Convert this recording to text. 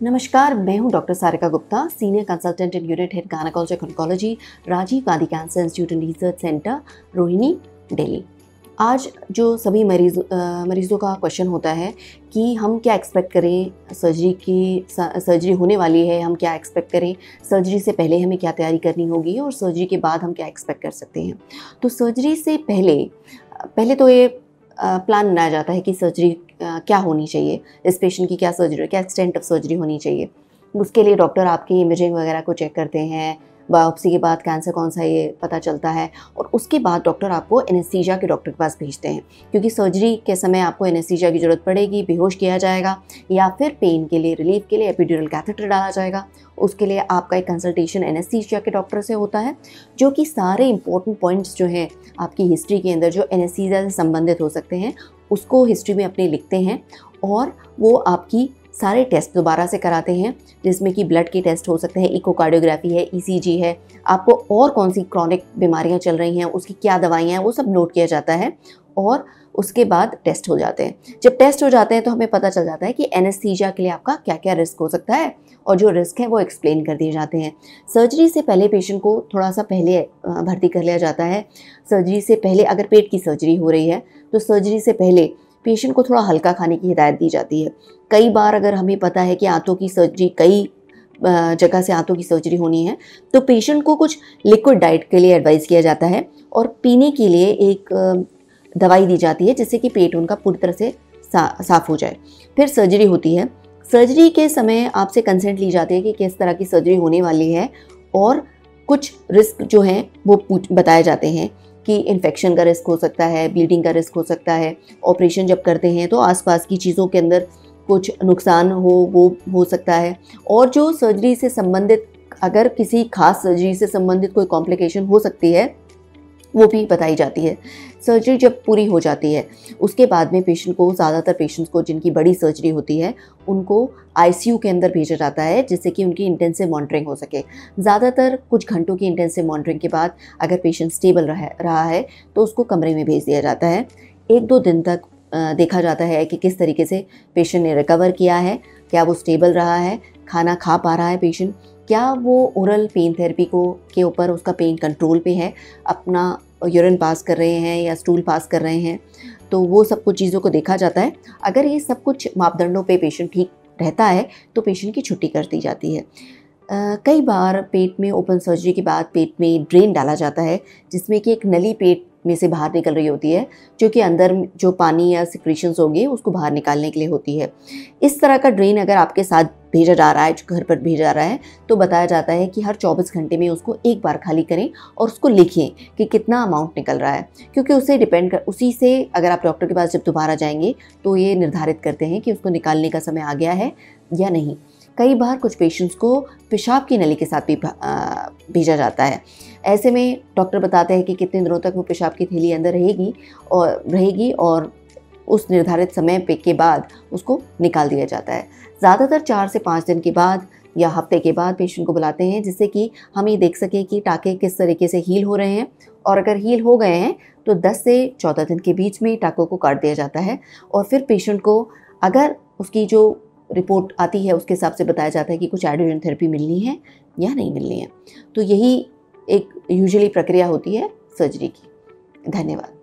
नमस्कार, मैं हूं doctor Sarika Gupta, senior consultant in unit head gynaecology oncology, Rajiv Gandhi cancer institute and research centre, Rohini, Delhi. आज जो सभी मरीज़ों का क्वेश्चन होता है कि हम क्या एक्सपेक्ट करें, सर्जरी होने वाली है, हम क्या एक्सपेक्ट करें, सर्जरी से पहले हमें क्या तैयारी करनी होगी और सर्जरी के बाद हम क्या एक्सपेक्ट कर सकते हैं। तो सर्जरी से पहले तो ये प्लान बनाया जाता है कि सर्जरी क्या होनी चाहिए, इस पेशेंट की क्या सर्जरी, क्या एक्सटेंट ऑफ सर्जरी होनी चाहिए। उसके लिए डॉक्टर आपकी इमेजिंग वगैरह को चेक करते हैं, बायोप्सी के बाद कैंसर कौन सा ये पता चलता है और उसके बाद डॉक्टर आपको एनेस्थीसिया के डॉक्टर के पास भेजते हैं, क्योंकि सर्जरी के समय आपको एनेस्थीसिया की ज़रूरत पड़ेगी, बेहोश किया जाएगा या फिर पेन के लिए, रिलीफ के लिए एपिड्यूरल कैथेटर डाला जाएगा। उसके लिए आपका एक कंसल्टेशन एनेस्थीसिया के डॉक्टर से होता है, जो कि सारे इंपॉर्टेंट पॉइंट्स जो हैं आपकी हिस्ट्री के अंदर जो एनेस्थीसिया से संबंधित हो सकते हैं उसको हिस्ट्री में अपने लिखते हैं और वो आपकी सारे टेस्ट दोबारा से कराते हैं, जिसमें कि ब्लड के टेस्ट हो सकते हैं, इकोकार्डियोग्राफी है, ईसीजी है, आपको और कौन सी क्रॉनिक बीमारियां चल रही हैं, उसकी क्या दवाइयां हैं, वो सब नोट किया जाता है और उसके बाद टेस्ट हो जाते हैं। जब टेस्ट हो जाते हैं तो हमें पता चल जाता है कि एनेस्थीसिया के लिए आपका क्या क्या रिस्क हो सकता है और जो रिस्क है वो एक्सप्लेन कर दिए जाते हैं। सर्जरी से पहले पेशेंट को थोड़ा सा पहले भर्ती कर लिया जाता है। सर्जरी से पहले अगर पेट की सर्जरी हो रही है तो सर्जरी से पहले पेशेंट को थोड़ा हल्का खाने की हिदायत दी जाती है। कई बार अगर हमें पता है कि आंतों की सर्जरी, कई जगह से आंतों की सर्जरी होनी है, तो पेशेंट को कुछ लिक्विड डाइट के लिए एडवाइस किया जाता है और पीने के लिए एक दवाई दी जाती है जिससे कि पेट उनका पूरी तरह से साफ़ हो जाए। फिर सर्जरी होती है। सर्जरी के समय आपसे कंसेंट ली जाती है कि किस तरह की सर्जरी होने वाली है और कुछ रिस्क जो हैं वो बताए जाते हैं कि इन्फेक्शन का रिस्क हो सकता है, ब्लीडिंग का रिस्क हो सकता है, ऑपरेशन जब करते हैं तो आसपास की चीज़ों के अंदर कुछ नुकसान वो हो सकता है और जो सर्जरी से संबंधित, अगर किसी खास सर्जरी से संबंधित कोई कॉम्प्लिकेशन हो सकती है वो भी बताई जाती है। सर्जरी जब पूरी हो जाती है उसके बाद में पेशेंट को, ज़्यादातर पेशेंट्स को जिनकी बड़ी सर्जरी होती है उनको आईसीयू के अंदर भेजा जाता है जिससे कि उनकी इंटेंसिव मॉनिटरिंग हो सके। ज़्यादातर कुछ घंटों की इंटेंसिव मॉनिटरिंग के बाद अगर पेशेंट स्टेबल रहा है तो उसको कमरे में भेज दिया जाता है। 1-2 दिन तक देखा जाता है कि किस तरीके से पेशेंट ने रिकवर किया है, क्या वो स्टेबल रहा है, खाना खा पा रहा है पेशेंट, क्या वो ओरल पेन थेरेपी के ऊपर उसका पेन कंट्रोल पे है, अपना यूरिन पास कर रहे हैं या स्टूल पास कर रहे हैं, तो वो सब कुछ चीज़ों को देखा जाता है। अगर ये सब कुछ मापदंडों पे पेशेंट ठीक रहता है तो पेशेंट की छुट्टी कर दी जाती है। कई बार पेट में ओपन सर्जरी के बाद पेट में ड्रेन डाला जाता है जिसमें कि एक नली पेट में से बाहर निकल रही होती है, जो कि अंदर जो पानी या सिक्रीशंस होंगे उसको बाहर निकालने के लिए होती है। इस तरह का ड्रेन अगर आपके साथ भेजा जा रहा है, जो घर पर भेजा जा रहा है, तो बताया जाता है कि हर 24 घंटे में उसको एक बार खाली करें और उसको लिखें कि कितना अमाउंट निकल रहा है, क्योंकि उसी से अगर आप डॉक्टर के पास जब दोबारा जाएंगे तो ये निर्धारित करते हैं कि उसको निकालने का समय आ गया है या नहीं। कई बार कुछ पेशेंट्स को पेशाब की नली के साथ भी भेजा जाता है। ऐसे में डॉक्टर बताते हैं कि कितने दिनों तक वो पेशाब की थैली अंदर रहेगी और उस निर्धारित समय के बाद उसको निकाल दिया जाता है। ज़्यादातर 4 से 5 दिन के बाद या हफ्ते के बाद पेशेंट को बुलाते हैं जिससे कि हम ये देख सकें कि टाँके किस तरीके से हील हो रहे हैं, और अगर हील हो गए हैं तो 10 से 14 दिन के बीच में टाँकों को काट दिया जाता है और फिर पेशेंट को, अगर उसकी जो रिपोर्ट आती है उसके हिसाब से बताया जाता है कि कुछ एडिशन थेरेपी मिलनी है या नहीं मिलनी है। तो यही एक यूजुअली प्रक्रिया होती है सर्जरी की। धन्यवाद।